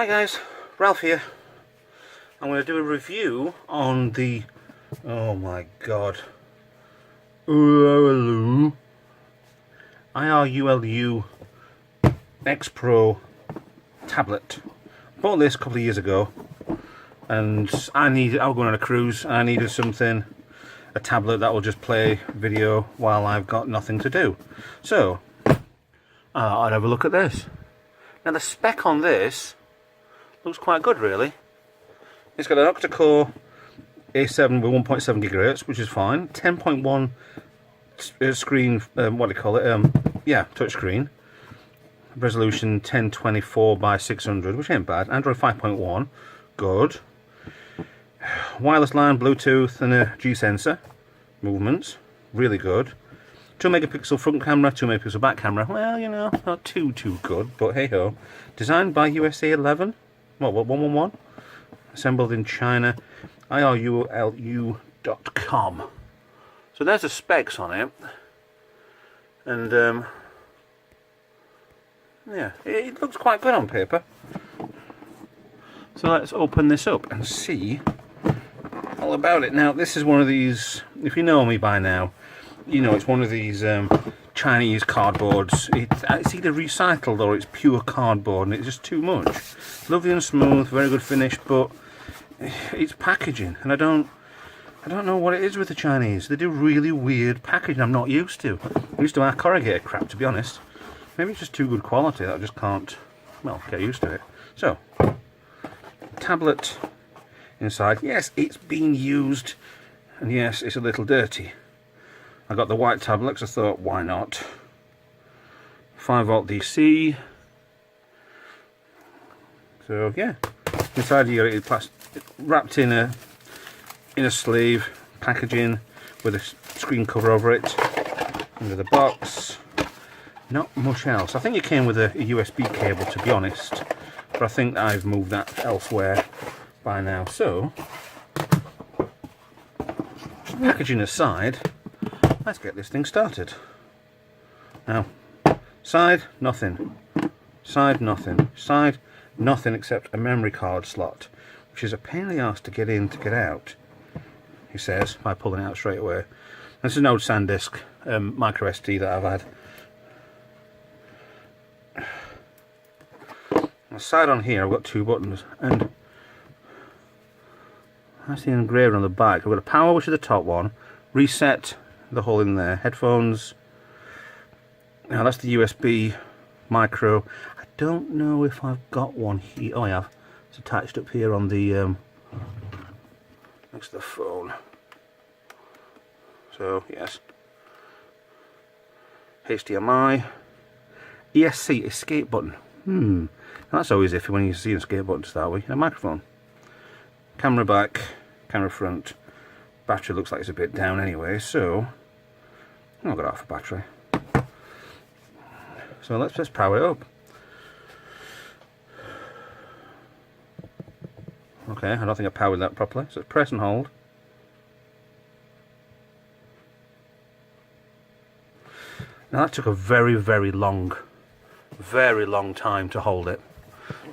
Hi guys, Ralph here. I'm going to do a review on the, oh my god, IRULU Expro tablet. Bought this a couple of years ago, and I was going on a cruise and I needed something, a tablet that will just play video while I've got nothing to do. So I'd have a look at this. Now the spec on this looks quite good really. It's got an octa-core A7 with 1.7 GHz, which is fine. 10.1 screen, what do you call it? Yeah, touchscreen. Resolution 1024 by 600, which ain't bad. Android 5.1, good. Wireless line, Bluetooth, and a G sensor. Movements, really good. 2 megapixel front camera, 2 megapixel back camera. Well, you know, not too good, but hey ho. Designed by USA 11. What 111? Assembled in China. IRULU.com. So there's the specs on it, and yeah, it looks quite good on paper. So let's open this up and see all about it. Now this is one of these, if you know me by now, you know it's one of these Chinese cardboards. It's either recycled or it's pure cardboard, and it's just too much. Lovely and smooth, very good finish, but it's packaging, and I don't know what it is with the Chinese. They do really weird packaging I'm not used to. I'm used to our corrugated crap, to be honest. Maybe it's just too good quality that I just can't, well, get used to it. So, tablet inside. Yes, it's been used, and yes, it's a little dirty. I got the white tablet because I thought, why not? 5V DC. So yeah, inside you got it wrapped in a sleeve, packaging with a screen cover over it. Under the box, not much else. I think it came with a USB cable, to be honest, but I think I've moved that elsewhere by now. So, packaging aside, let's get this thing started. Now, side, nothing. Side, nothing. Side, nothing except a memory card slot, which is a pain in the arse to get in, to get out, he says, by pulling it out straight away. This is an old SanDisk micro SD that I've had. On the side on here I've got 2 buttons, and that's the engraver on the back. I've got a power, which is the top one, reset, the hole in there, headphones. Now that's the USB micro. I don't know if I've got one here. Oh, I have. It's attached up here on the next to the phone. So yes, HDMI, ESC, escape button. Now, that's always iffy when you see an escape button to start with. A microphone, camera back, camera front. Battery looks like it's a bit down anyway, so I've got half a battery. So let's just power it up. Okay, I don't think I powered that properly, so press and hold. Now that took a very long time to hold it.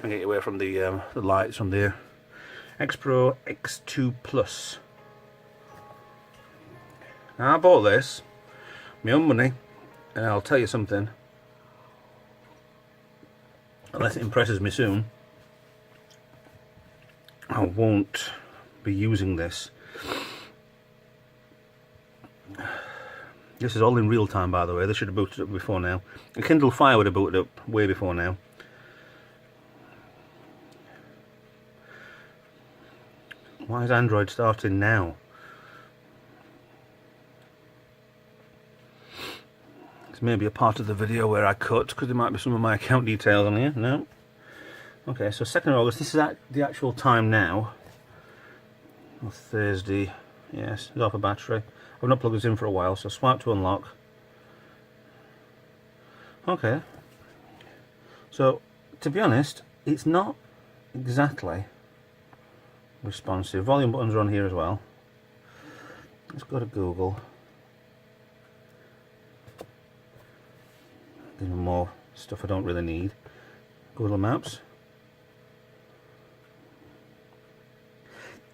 I'll get you away from the lights from there. Expro X2 Plus. Now I bought this, my own money, and I'll tell you something, unless it impresses me soon, I won't be using this. This is all in real time, by the way. They should have booted up before now. A Kindle Fire would have booted up way before now. Why is Android starting now? This may be a part of the video where I cut, because there might be some of my account details on here. No. Okay, so 2nd of August, this is the actual time now. Thursday, yes, it's off a battery. I've not plugged this in for a while, so swipe to unlock. Okay. So, to be honest, it's not exactly responsive. Volume buttons are on here as well. Let's go to Google. Even more stuff I don't really need. Google Maps.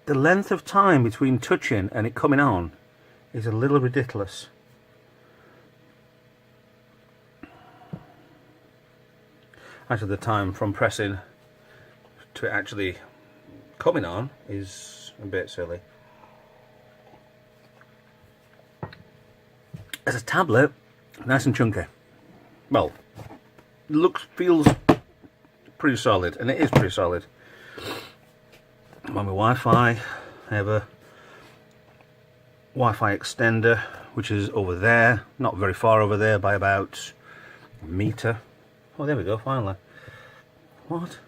the length of time between touching and it coming on is a little ridiculous. Actually, the time from pressing to it actually coming on is a bit silly. As a tablet, nice and chunky. Well, feels pretty solid, and it is pretty solid. I'm on my Wi-Fi. I have a Wi-Fi extender, which is over there, not very far over there, by about a meter. Oh, there we go, finally. What?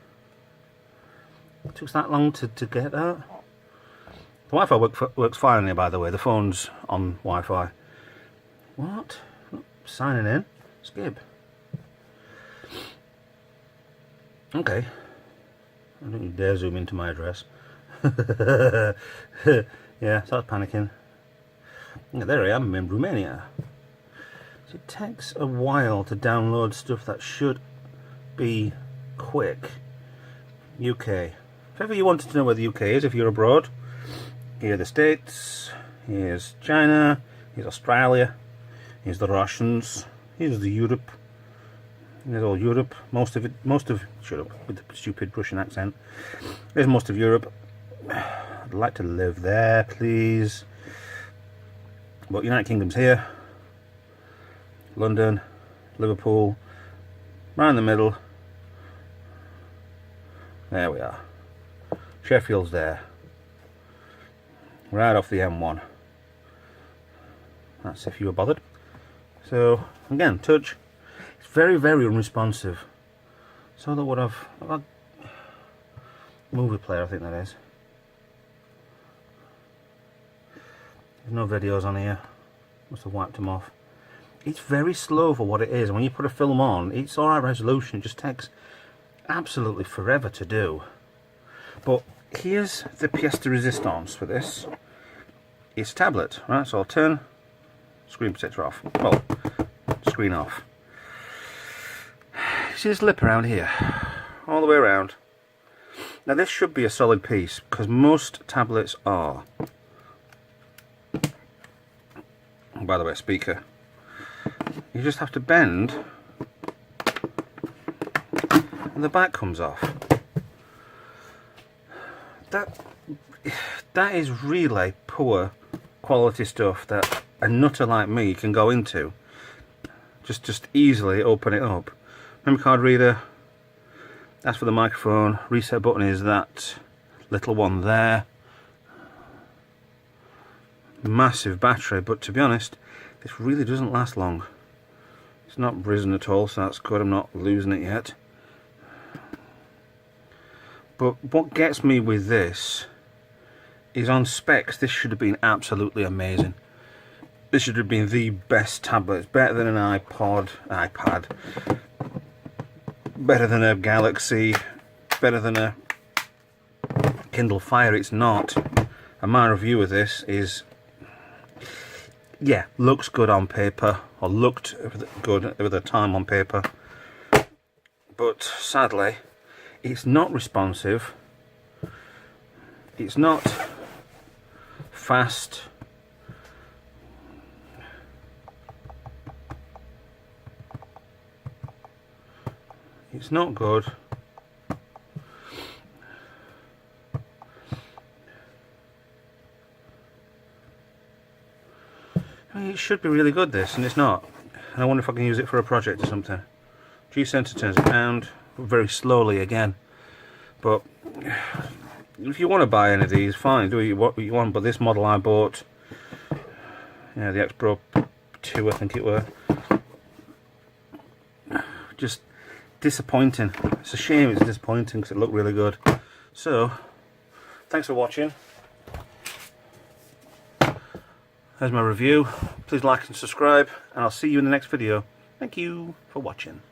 It took that long to get that? The Wi-Fi works fine here, by the way. The phone's on Wi-Fi. What? Signing in. Skip. Okay. I don't you dare zoom into my address. Yeah, start panicking. Yeah, there I am in Romania. So it takes a while to download stuff that should be quick. UK. If ever you wanted to know where the UK is, if you're abroad, here are the States, here's China, here's Australia, here's the Russians, here's the Europe. There's all Europe, most of Europe, with the stupid Russian accent. There's most of Europe. I'd like to live there, please. But United Kingdom's here. London, Liverpool, right in the middle. There we are. Sheffield's there. Right off the M1. That's if you were bothered. So, again, touch. It's very, very unresponsive. So that what I've movie player, I think that is. There's no videos on here. Must have wiped them off. It's very slow for what it is. And when you put a film on, it's alright resolution. It just takes absolutely forever to do. But here's the pièce de résistance for this. It's a tablet, right? So I'll turn screen protector off. Well, screen off. See this lip around here? All the way around. Now this should be a solid piece, because most tablets are. And by the way, speaker. You just have to bend, and the back comes off. That is really poor quality stuff that a nutter like me can go into. Just easily open it up. Memory card reader. That's for the microphone. Reset button is that little one there. Massive battery, but to be honest, this really doesn't last long. It's not risen at all, so that's good. I'm not losing it yet. But what gets me with this is on specs, this should have been absolutely amazing. This should have been the best tablet. It's better than an iPad, better than a Galaxy, better than a Kindle Fire. It's not. And my review of this is, yeah, looks good on paper, or looked good at the time on paper, but sadly it's not responsive, it's not fast, it's not good. I mean, it should be really good, this, and it's not. And I wonder if I can use it for a project or something. G-sensor turns it round very slowly again. But if you want to buy any of these, fine, do what you want. But this model I bought, yeah, the Expro 2, I think it were, just disappointing. It's a shame it's disappointing because it looked really good. So, thanks for watching. There's my review. Please like and subscribe, and I'll see you in the next video. Thank you for watching.